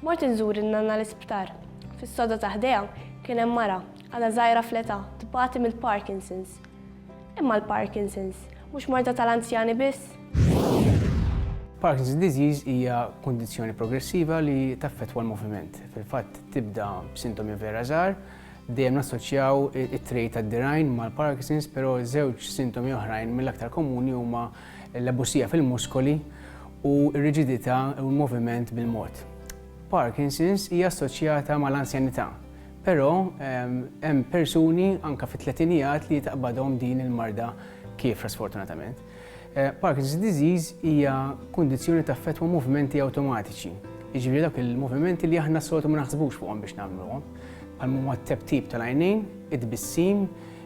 Mort inżur in-nanna l-isptar. Fis-soda ta' ħdejha kien hemm mara għadha żgħira fl-età tibati mill-Parkinson's. Imma l-Parkinson's mhux marda tal-anzjani biss. Parkinson's disease hija kundizzjoni progressiva li taffettwa l-moviment. Fil-fatt tibda b'sintomi vera żgħar, dejjem nassoċjaw it-trej tad-dirgħin mal-Parkinson's, però żewġ sintomi oħrajn mill-aktar komuni huma l-abbussija fil-muskoli u r-riġidità u l-moviment bil-mod. Parkinson's hija assoċjata mal-anzjanità, però hemm persuni anke fit-tletinijat li taqbadhom din il-marda kifra sfortunatament. Parkinson's disease hija kundizzjoni taffettwa movimenti awtomatiċi. Jiġifieri dak il-movimenti li aħna s-soltu ma naħsbux fuqhom biex nagħmluhom. Bħal huma t-tebtib tal-għajnejn, id-bissim,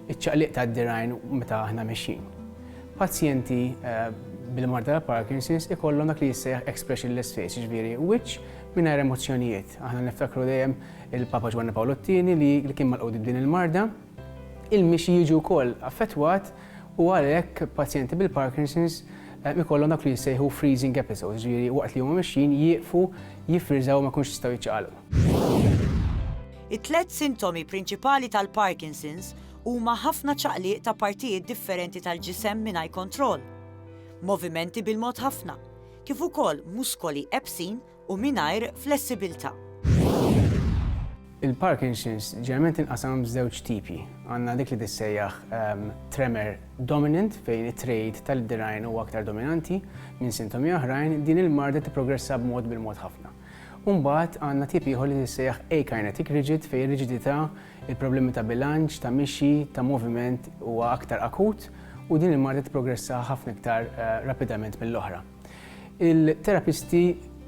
iċ-ċaqliq tad-dirgħin meta aħna mexjin. Pazjenti bil-marda tal-Parkinson's ikollhom dak li jissejjaħ expressionless face, jiġifieri wiċċ mingħajr emozzjonijiet. Aħna niftakru dejjem il-Papa Giovanni Paolo II li kien malqud b'din il-marda. Il-mixi jiġu wkoll affettwat u għalhekk pazjenti bil-Parkinson's ikollhom dak li jissejħu freezing episodes, jiġifieri waqt li huma mexjin jieqfu, jiffriżaw ma jkunx jistgħu jiċċaqalqu. It-tliet sintomi prinċipali tal-Parkinson's huma ħafna ċaqliq ta' partijiet differenti tal-ġisem mingħajr kontroll, movimenti bil-mod ħafna, kif ukoll muskoli ebsin u mingħajr flessibilità. Il-Parkinson's ġeneralment inqasam żewġ tipi. Għandna dik li tissejjaħ tremor dominant fejn it-trej tal-dirgħin huwa aktar dominanti minn sintomi oħrajn, din il-marda tipprogressa b'mod bil-mod ħafna. Mbagħad għandna tip ieħor li tissejjaħ akinetic rigid fejn ir-riġidità, il-problemi ta' bilanċ, ta' mixi, ta' moviment huwa aktar akut u din il-marda tipprogressa ħafna iktar rapidament mill-oħra. Il-terapisti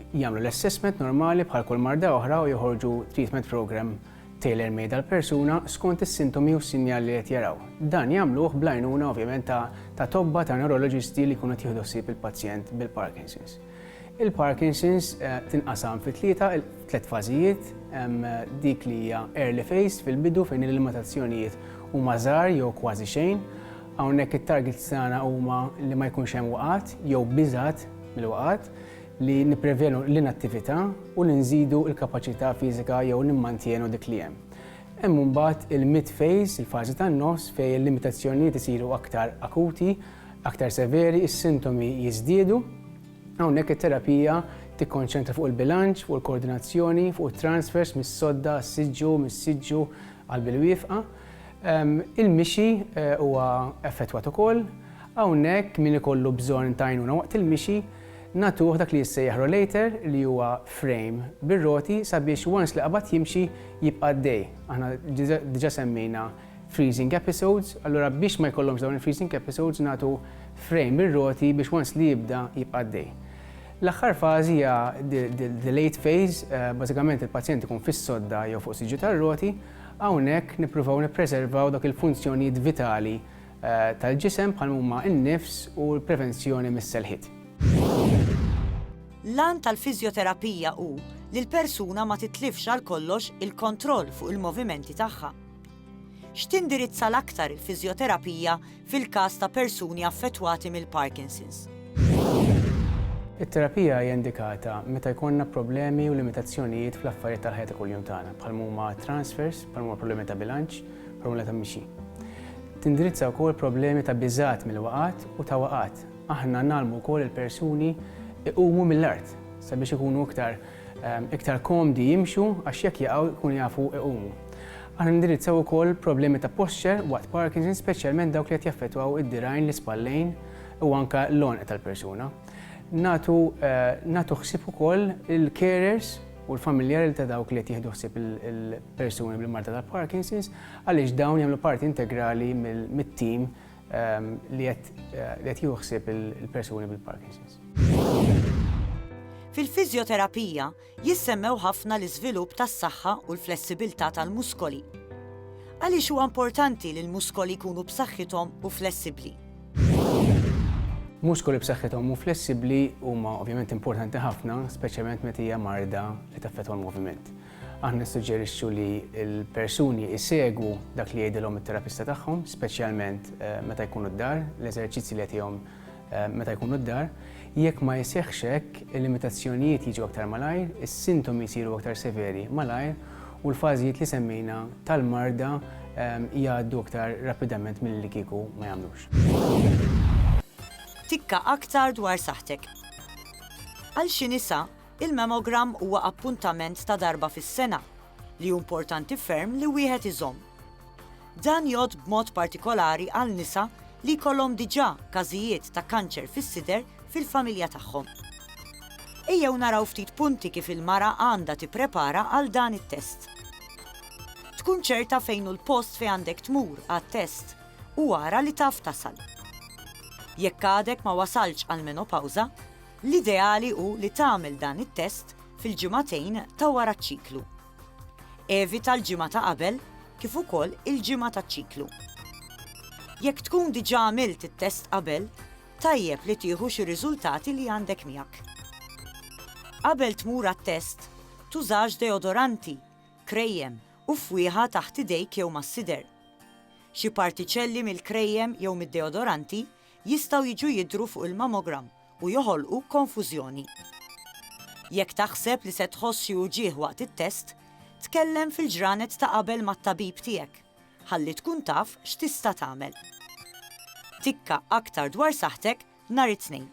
jagħmlu l-assessment normali bħal kull marda oħra u joħorġu treatment program tailor-made għall-persuna skont is-sintomi u s-sinjali li qed jaraw. Dan jagħmluh bl-għajnuna ovvjament ta' tobba ta' neuroloġisti li jkunu qed jieħdu ħsieb il-pazjent bil-Parkinson's. Il-Parkinson's tinqasam fi tliet fażijiet, dik li hija early phase fil-bidu fejn il-limitazzjonijiet huma żgħar jew kważi xejn. Hawnhekk it-targets tagħna huma li ma jkunx hemm waqgħat jew biżgħat mill-waqgħat, li nipprevenu l-inattività u li nżidu l-kapaċità fiżika jew nimmantienu dik li hemm. Hemm mbagħad il-mid phase, il-fażi tan-nofs fejn il-limitazzjonijiet isiru aktar akuti, aktar severi, is-sintomi jiżdiedu. Hawnhekk it-terapija tikkonċentra fuq il-bilanċ, fuq il-koordinazzjoni, fuq it-transfers mis-sodda s-siġġu, mis-siġġu għall-bilwieqfa. Il-mixi huwa effettwat ukoll. Hawnhekk min ikollu bżonn ta' għajnuna waqt il-mixi nagħtuh dak li jissejjaħ rollator li huwa frame bir-roti sabiex once li qabad jimxi jibqa' għaddej. Aħna diġà semmejna freezing episodes, allura biex ma jkollhomx dawn il-freezing episodes nagħtu frame bir-roti biex once li jibda jibqa' għaddej. L-aħħar fażi hija the late phase, bażikament il-pazjent ikun fis-sodda jew fuq siġġu tar-roti, hawnhekk nippruvaw nippreservaw dak il-funzjonijiet vitali tal-ġisem bħal huma n-nifs u l-prevenzjoni mis-selħiet. L-għan tal-fiżjoterapija hu li l-persuna ma titlifx għal kollox il-kontroll fuq il-movimenti tagħha. X'tindirizza l-aktar il-fiżjoterapija fil-każ ta' persuni affettwati mill-Parkinson's? It-terapija hija indikata meta jkollna problemi u limitazzjonijiet fl-affarijiet tal-ħajja ta' kuljum tagħna, bħal huma transfers, bħal huma problemi ta' bilanċ, problemi ta' mixi. Tindirizza wkoll problemi ta' biżgħat mill-waqgħat u ta' waqgħat. Aħna nagħmlu wkoll il-persuni iqumu mill-art sabiex ikunu iktar komdi jimxu għax jekk jaqgħu jkunu jafu iqumu. Aħna nindirizzaw ukoll problemi ta' posture waqt Parkinson, speċjalment dawk li qed jaffettwaw id-dirgħin, l-ispallejn u anke l-għonq tal-persuna. Nagħtu ħsieb ukoll il-carers u l-familjari ta' dawk li qed jieħdu ħsieb il-persuni bil-marda tal-Parkinson's għaliex dawn jagħmlu parti integrali mit-tim li qed jieħu ħsieb il-persuni bil-Parkinson's. Fil-fiżjoterapija jissemmew ħafna l-iżvilupp tas-saħħa u l-flessibilità tal-muskoli. Għaliex huwa importanti li l-muskoli jkunu b'saħħithom u flessibbli? Muskoli b'saħħithom u flessibbli huma ovvjament importanti ħafna, speċjalment meta hija marda li taffettwa l-moviment. Aħna nissuġġerixxu li l-persuni jsegwu dak li jgħidilhom it-terapista tagħhom, speċjalment meta jkunu d-dar, l-eżerċizzji li jagħtihom meta jkunu d-dar, Jekk ma jseħħx hekk, il-limitazzjonijiet jiġu aktar malajr, is-sintomi jsiru aktar severi malajr u l-fażijiet li semmejna tal-marda jgħaddu aktar rapidament milli kieku ma jagħmlux. Tikka aktar dwar saħtek. Għal xi nisa, il-mammogram huwa appuntament ta' darba fis-sena li hu importanti ferm li wieħed iżomm. Dan jgħod b'mod partikolari għal nisa li jkollhom diġà każijiet ta' kanċer fis-sider fil-familja tagħhom. Ejjew naraw ftit punti kif il-mara għandha tipprepara għal dan it-test. Tkun ċerta fejn hu l-post fejn għandek tmur għat-test u wara li taf tasal. Jekk għadek ma wasalx għal menopawża, l-ideali hu li tagħmel dan it-test fil-ġimagħtejn ta' wara ċ-ċiklu. Evita l-ġimgħa ta' qabel kif ukoll il-ġimgħa taċ-ċiklu. Jekk tkun diġà għamilt it-test qabel, tajjeb li tieħu xi riżultati li għandek miegħek. Qabel tmur għat-test, tużax deodoranti, krejjem u fwieħa taħt idejk jew mas-sider. Xi partiċelli mill-krejjem jew mid-deodoranti jistgħu jiġu jidhru fuq il-mammogram u joħolqu konfużjoni. Jekk taħseb li se tħoss xi uġigħ waqt it-test, tkellem fil-ġranet ta' qabel mat-tabib tiegħek, ħalli tkun taf x'tista' tagħmel. Tikka aktar dwar saħtek nhar it-tnejn.